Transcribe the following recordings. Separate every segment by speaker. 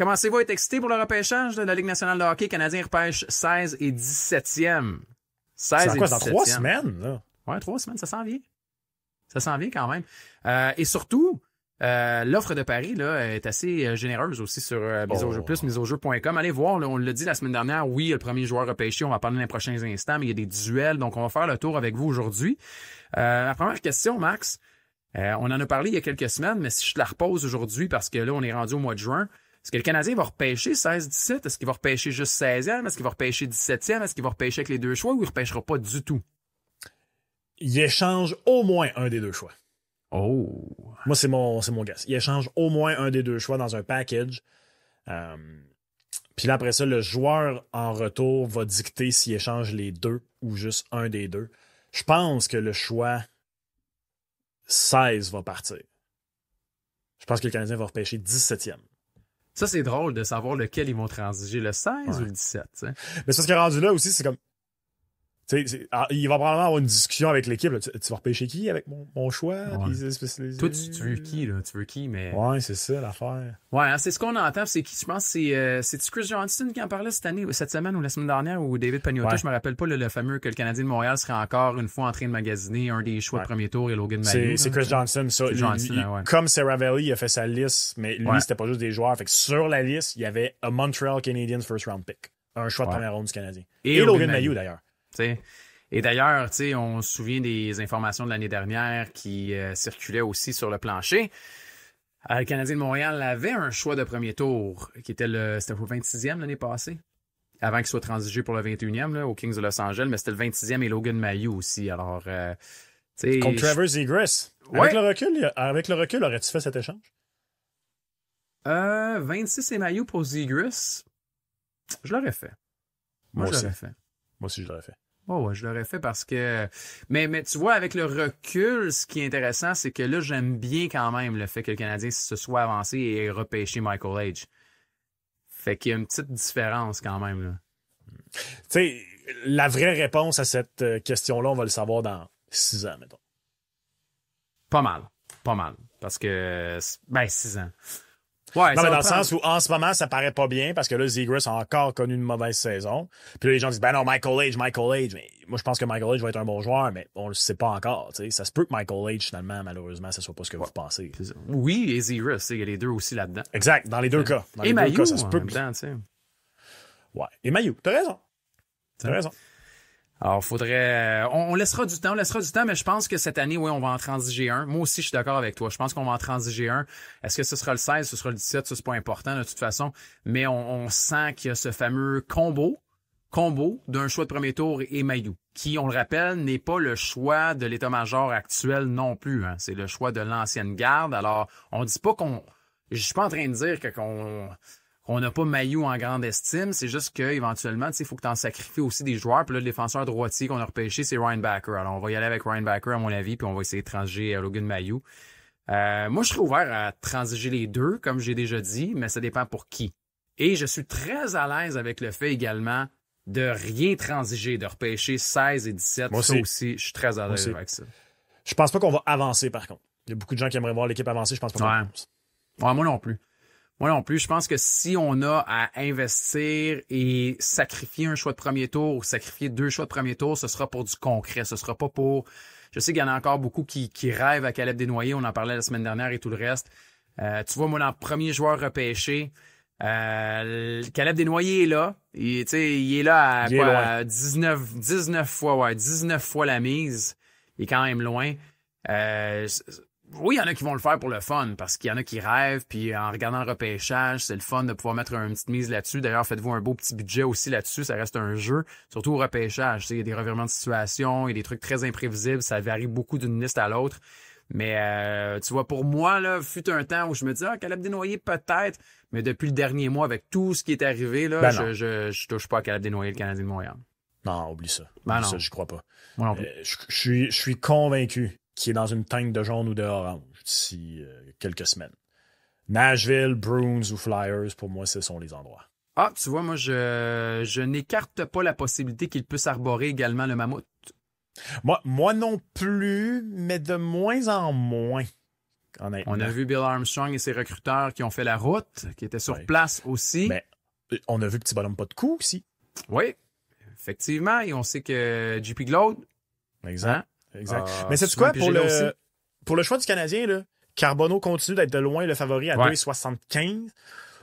Speaker 1: Commencez-vous à être excité pour le repêchage de la Ligue nationale de hockey? Canadien repêche 16 et 17e. 16
Speaker 2: c'est
Speaker 1: et
Speaker 2: quoi, dans
Speaker 1: 17e.
Speaker 2: 3 semaines, là?
Speaker 1: Ouais, 3 semaines, ça s'en vient. Ça s'en vient quand même. Et surtout, l'offre de Paris là, est assez généreuse aussi sur mise au jeu plus, miseaujeu.com. Allez voir, là, on l'a dit la semaine dernière, oui, le premier joueur repêché, on va parler dans les prochains instants, mais il y a des duels, donc on va faire le tour avec vous aujourd'hui. La première question, Max, on en a parlé il y a quelques semaines, mais si je te la repose aujourd'hui, parce que là, on est rendu au mois de juin, est-ce que le Canadien va repêcher 16-17? Est-ce qu'il va repêcher juste 16e? Est-ce qu'il va repêcher 17e? Est-ce qu'il va repêcher avec les deux choix ou il repêchera pas du tout?
Speaker 2: Il échange au moins un des deux choix.
Speaker 1: Oh!
Speaker 2: Moi, c'est mon guess. Il échange au moins un des deux choix dans un package. Puis là, après ça, le joueur en retour va dicter s'il échange les deux ou juste un des deux. Je pense que le choix 16 va partir. Je pense que le Canadien va repêcher 17e.
Speaker 1: Ça, c'est drôle de savoir lequel ils vont transiger, le 16 ou le 17. T'sais.
Speaker 2: Mais ça, ce qui est rendu là aussi, c'est comme... il va probablement avoir une discussion avec l'équipe. Tu vas repêcher qui avec mon choix?
Speaker 1: Ouais.
Speaker 2: Puis,
Speaker 1: Toi, tu veux qui, là? Tu veux qui, mais...
Speaker 2: Ouais, c'est ça, l'affaire.
Speaker 1: Ouais, hein, c'est ce qu'on entend. C'est qui? Je pense que c'est Chris Johnston qui en parlait cette semaine ou la semaine dernière, ou David Pagnotta.
Speaker 2: Ouais.
Speaker 1: Je me rappelle pas le fameux que le Canadien de Montréal serait encore une fois en train de magasiner un des choix de premier tour et Logan Mailloux.
Speaker 2: C'est Chris Johnston, ça.
Speaker 1: C'est Johnston, ouais.
Speaker 2: Comme Saravelli, il a fait sa liste, mais lui, c'était pas juste des joueurs. Fait que sur la liste, il y avait un Montreal Canadiens first round pick. Un choix de première ronde du Canadien. Et Logan Mailloux, d'ailleurs.
Speaker 1: T'sais. Et d'ailleurs, tu sais, on se souvient des informations de l'année dernière qui circulaient aussi sur le plancher. Le Canadien de Montréal avait un choix de premier tour qui était c'était au 26e l'année passée, avant qu'il soit transigé pour le 21e là, aux Kings de Los Angeles, mais c'était le 26e et Logan Mailloux aussi. Alors, tu sais,
Speaker 2: contre Trevor Zegras.
Speaker 1: Ouais.
Speaker 2: Avec le recul, aurais-tu fait cet échange?
Speaker 1: 26 et Mailloux pour Zegras, je l'aurais fait. Moi je l'aurais fait.
Speaker 2: Moi aussi, je l'aurais fait.
Speaker 1: Oh ouais, je l'aurais fait parce que... Mais tu vois, avec le recul, ce qui est intéressant, c'est que là, j'aime bien quand même le fait que le Canadien se soit avancé et ait repêché Michael Age. Fait qu'il y a une petite différence quand même, là.
Speaker 2: Tu sais, la vraie réponse à cette question-là, on va le savoir dans 6 ans, mettons.
Speaker 1: Pas mal. Parce que... 6 ans. Ouais,
Speaker 2: non, mais dans le sens où, en ce moment, ça paraît pas bien parce que là, Zegras a encore connu une mauvaise saison. Puis là, les gens disent, ben non, Michael Age. Mais moi, je pense que Michael Age va être un bon joueur, mais on le sait pas encore. T'sais. Ça se peut que Michael Age, finalement, malheureusement, ce soit pas ce que vous pensez.
Speaker 1: Oui, et Zegras, il y a les deux aussi là-dedans.
Speaker 2: Exact, dans les deux cas. Dans
Speaker 1: et Mailloux,
Speaker 2: ça se peut. Ouais, et Mailloux, t'as raison.
Speaker 1: Alors, faudrait... On laissera du temps, mais je pense que cette année, oui, on va en transiger un. Moi aussi, je suis d'accord avec toi. Je pense qu'on va en transiger un. Est-ce que ce sera le 16, ce sera le 17? Ça, c'est pas important, de toute façon. Mais on sent qu'il y a ce fameux combo d'un choix de premier tour et Mailloux, qui, on le rappelle, n'est pas le choix de l'état-major actuel non plus. Hein. C'est le choix de l'ancienne garde. Alors, on dit pas qu'on... Je suis pas en train de dire qu'on n'a pas Mailloux en grande estime, c'est juste qu'éventuellement, il faut que tu en sacrifies aussi des joueurs. Puis là, le défenseur droitier qu'on a repêché, c'est Ryan Backer. Alors, on va y aller avec Ryan Backer, à mon avis, puis on va essayer de transiger Logan Mailloux. Moi, je serais ouvert à transiger les deux, comme j'ai déjà dit, mais ça dépend pour qui. Et je suis très à l'aise avec le fait également de rien transiger, de repêcher 16 et 17.
Speaker 2: Moi
Speaker 1: ça aussi, je suis très à l'aise avec ça.
Speaker 2: Je pense pas qu'on va avancer, par contre. Il y a beaucoup de gens qui aimeraient voir l'équipe avancer, je pense pas qu'on avance.
Speaker 1: Ouais, moi non plus. Je pense que si on a à investir et sacrifier un choix de premier tour ou sacrifier 2 choix de premier tour, ce sera pour du concret. Ce sera pas pour... Je sais qu'il y en a encore beaucoup qui rêvent à Caleb Desnoyers. On en parlait la semaine dernière et tout le reste. Tu vois, moi, dans le premier joueur repêché, Caleb Desnoyers est là. Il est là à 19 fois la mise. Il est quand même loin. Oui, il y en a qui vont le faire pour le fun, parce qu'il y en a qui rêvent, puis en regardant le repêchage, c'est le fun de pouvoir mettre une petite mise là-dessus. D'ailleurs, faites-vous un beau petit budget aussi là-dessus, ça reste un jeu, surtout au repêchage. Il y a des revirements de situation, il y a des trucs très imprévisibles, ça varie beaucoup d'une liste à l'autre. Mais tu vois, pour moi, là, fut un temps où je me disais, Caleb Desnoyers peut-être, mais depuis le dernier mois, avec tout ce qui est arrivé, là, je touche pas à Caleb Desnoyers, le Canadien de Montréal.
Speaker 2: Non, oublie ça.
Speaker 1: Non.
Speaker 2: Je crois pas.
Speaker 1: Moi non plus.
Speaker 2: Je suis convaincu qu'il est dans une teinte de jaune ou de orange d'ici quelques semaines. Nashville, Bruins ou Flyers, pour moi, ce sont les endroits.
Speaker 1: Ah, tu vois, moi, je n'écarte pas la possibilité qu'il puisse arborer également le mammouth.
Speaker 2: Moi non plus, mais de moins en moins. honnêtement.
Speaker 1: On a vu Bill Armstrong et ses recruteurs qui ont fait la route, qui étaient sur place aussi.
Speaker 2: Mais on a vu Petit Bonhomme Pas de Cou aussi.
Speaker 1: Oui, effectivement. Et on sait que JP Glaude.
Speaker 2: Exact. Mais c'est quoi, pour le choix du Canadien, là, Carbonneau continue d'être de loin le favori à 2,75.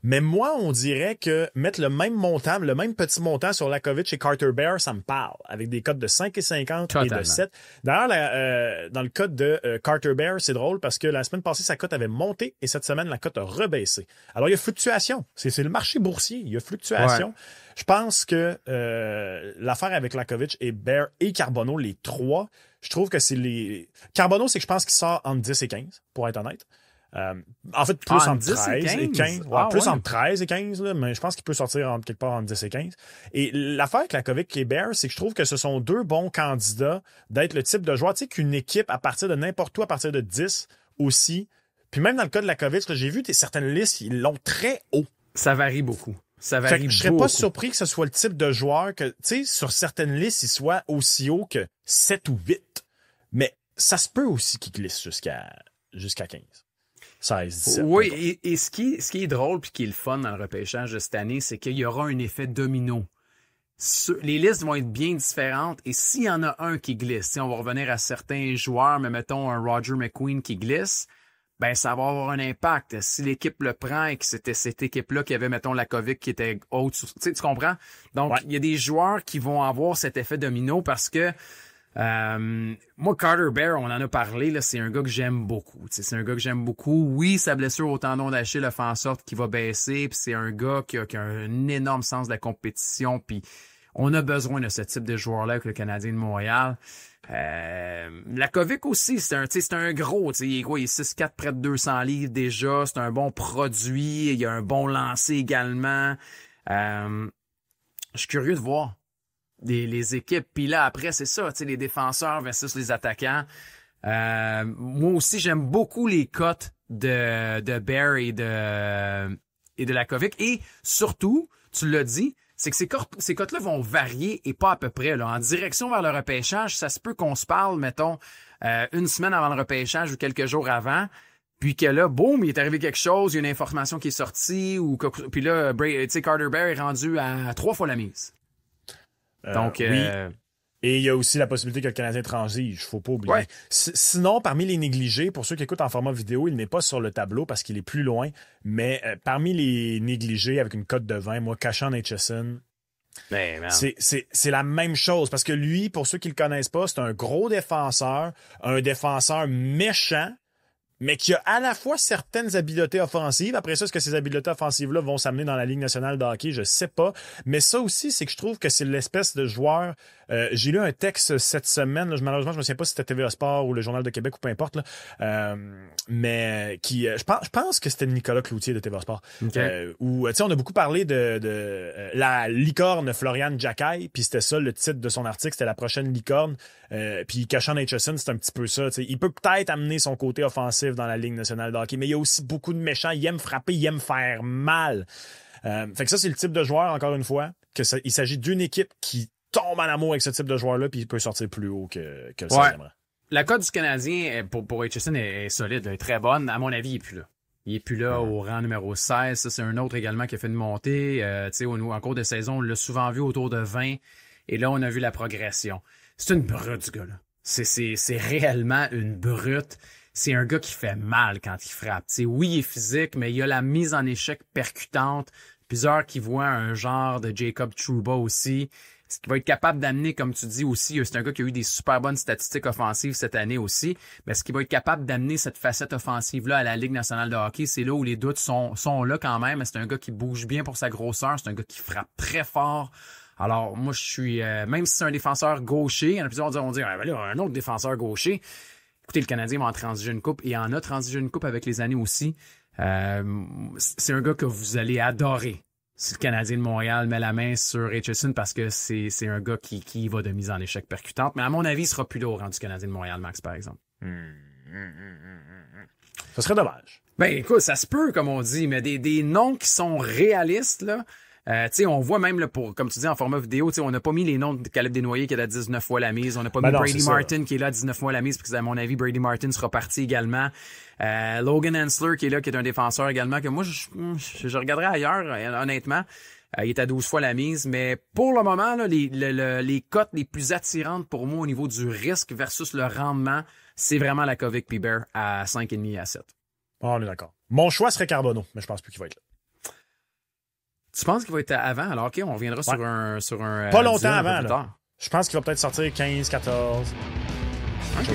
Speaker 2: Mais moi, on dirait que mettre le même montant, le même petit montant sur Lakovic et Carter Bear, ça me parle, avec des cotes de 5,50 et de 7. D'ailleurs, dans le code de Carter Bear, c'est drôle parce que la semaine passée, sa cote avait monté et cette semaine, la cote a rebaissé. Alors, il y a fluctuation. C'est le marché boursier. Il y a fluctuation. Ouais. Je pense que l'affaire avec Lakovic et Bear et Carbonneau, les trois, je trouve que c'est les... Carbonneau, c'est que je pense qu'il sort entre 10 et 15, pour être honnête. En fait, plus entre 13 et 15. Plus entre 13 et 15, là, mais je pense qu'il peut sortir quelque part entre 10 et 15. Et l'affaire avec Lakovic et Bear, c'est que je trouve que ce sont deux bons candidats d'être le type de joueur, tu sais, qu'une équipe, à partir de n'importe où, à partir de 10 aussi. Puis même dans le cas de Lakovic, j'ai vu certaines listes, ils l'ont très haut.
Speaker 1: Ça varie beaucoup. Ça varie beaucoup.
Speaker 2: Je serais pas surpris que ce soit le type de joueur que, tu sais, sur certaines listes, il soit aussi haut que 7 ou 8. Mais ça se peut aussi qu'il glisse jusqu'à 15. 16, 17.
Speaker 1: Oui, et ce qui est drôle puis qui est le fun dans le repêchage de cette année, c'est qu'il y aura un effet domino. Les listes vont être bien différentes et s'il y en a un qui glisse, on va revenir à certains joueurs, mais mettons un Roger McQueen qui glisse, ben ça va avoir un impact. Si l'équipe le prend et que c'était cette équipe-là qui avait, mettons, Lakovic qui était haute, tu comprends? Donc, il y a des joueurs qui vont avoir cet effet domino parce que moi, Carter Bear, on en a parlé, là, c'est un gars que j'aime beaucoup. C'est un gars que j'aime beaucoup. Oui, sa blessure au tendon d'Achille a fait en sorte qu'il va baisser, puis c'est un gars qui a un énorme sens de la compétition, puis on a besoin de ce type de joueur-là avec le Canadien de Montréal. Lakovic aussi, c'est un gros, il est 6'4", près de 200 livres déjà, c'est un bon produit, il a un bon lancer également. Je suis curieux de voir les équipes. Puis là, après, c'est ça, les défenseurs versus les attaquants. Moi aussi, j'aime beaucoup les cotes de Bear et de Lakovic. Et surtout, tu l'as dit, c'est que ces cotes-là vont varier et pas à peu près. Là. En direction vers le repêchage, ça se peut qu'on se parle, mettons, une semaine avant le repêchage ou quelques jours avant. Puis que là, boum, il est arrivé quelque chose, il y a une information qui est sortie. Puis là, Carter Bear est rendu à 3 fois la mise. Donc,
Speaker 2: oui. Et il y a aussi la possibilité que le Canadien transige, faut pas oublier.
Speaker 1: Ouais.
Speaker 2: Sinon, parmi les négligés, pour ceux qui écoutent en format vidéo, il n'est pas sur le tableau parce qu'il est plus loin, mais parmi les négligés avec une cote de 20, moi, Kashan Aitchison, c'est la même chose parce que lui, pour ceux qui le connaissent pas, c'est un gros défenseur, un défenseur méchant, mais qui a à la fois certaines habiletés offensives. Après ça, est-ce que ces habiletés offensives-là vont s'amener dans la Ligue nationale de hockey? Je sais pas. Mais ça aussi, c'est que je trouve que c'est l'espèce de joueur... j'ai lu un texte cette semaine, là, malheureusement, je me souviens pas si c'était TVA Sport ou le Journal de Québec ou peu importe, là, mais qui... je pense que c'était Nicolas Cloutier de TVA Sport.
Speaker 1: Okay.
Speaker 2: Où, tu sais, on a beaucoup parlé de la licorne Florian Jacquet, puis c'était ça le titre de son article, c'était la prochaine licorne. Puis Kashan Aitchison, c'est un petit peu ça. T'sais. Il peut peut-être amener son côté offensif dans la Ligue nationale de hockey, mais il y a aussi beaucoup de méchants. Il aime frapper, il aime faire mal. Fait que ça, c'est le type de joueur, encore une fois, il s'agit d'une équipe qui tombe en amour avec ce type de joueur-là, puis il peut sortir plus haut que le 16e rang.
Speaker 1: La cote du Canadien pour Aitchison est solide, elle est très bonne. À mon avis, il est plus là. Il est plus là au rang numéro 16. Ça, c'est un autre également qui a fait une montée. En cours de saison, on l'a souvent vu autour de 20. Et là, on a vu la progression. C'est une brute, ce gars-là. C'est réellement une brute. C'est un gars qui fait mal quand il frappe. Oui, il est physique, mais il a la mise en échec percutante. Plusieurs qui voient un genre de Jacob Trouba aussi. Ce qui va être capable d'amener, comme tu dis aussi, c'est un gars qui a eu des super bonnes statistiques offensives cette année aussi. Mais ce qui va être capable d'amener cette facette offensive-là à la Ligue nationale de hockey, c'est là où les doutes sont là quand même. C'est un gars qui bouge bien pour sa grosseur. C'est un gars qui frappe très fort. Alors, moi, je suis... même si c'est un défenseur gaucher, il y en a plusieurs qui vont dire un autre défenseur gaucher. Écoutez, le Canadien va en transiger une coupe. Et il en a transigé une coupe avec les années aussi. C'est un gars que vous allez adorer si le Canadien de Montréal met la main sur Aitchison parce que c'est un gars qui va de mise en échec percutante. Mais à mon avis, il sera plus là au rang du Canadien de Montréal, Max, par exemple.
Speaker 2: Ça serait dommage.
Speaker 1: Ben, écoute, ça se peut, comme on dit, mais des noms qui sont réalistes, là, On voit même, là, comme tu dis, en format vidéo, on n'a pas mis les noms de Caleb Desnoyers qui est à 19 fois la mise. On n'a pas mis Brady Martin qui est là à 19 fois la mise, parce que, à mon avis, Brady Martin sera parti également. Logan Hensler qui est là, qui est un défenseur également, que moi, je regarderais ailleurs, honnêtement. Il est à 12 fois la mise, mais pour le moment, là, les cotes les plus attirantes pour moi au niveau du risque versus le rendement, c'est vraiment la Kovic Piber à 5,5 et à 7.
Speaker 2: Oh, on est d'accord. Mon choix serait Carbonneau, mais je pense plus qu'il va être là.
Speaker 1: Tu penses qu'il va être avant? Alors, OK, on reviendra sur un
Speaker 2: pas longtemps avant, là. Je pense qu'il va peut-être sortir 15, 14.
Speaker 1: OK.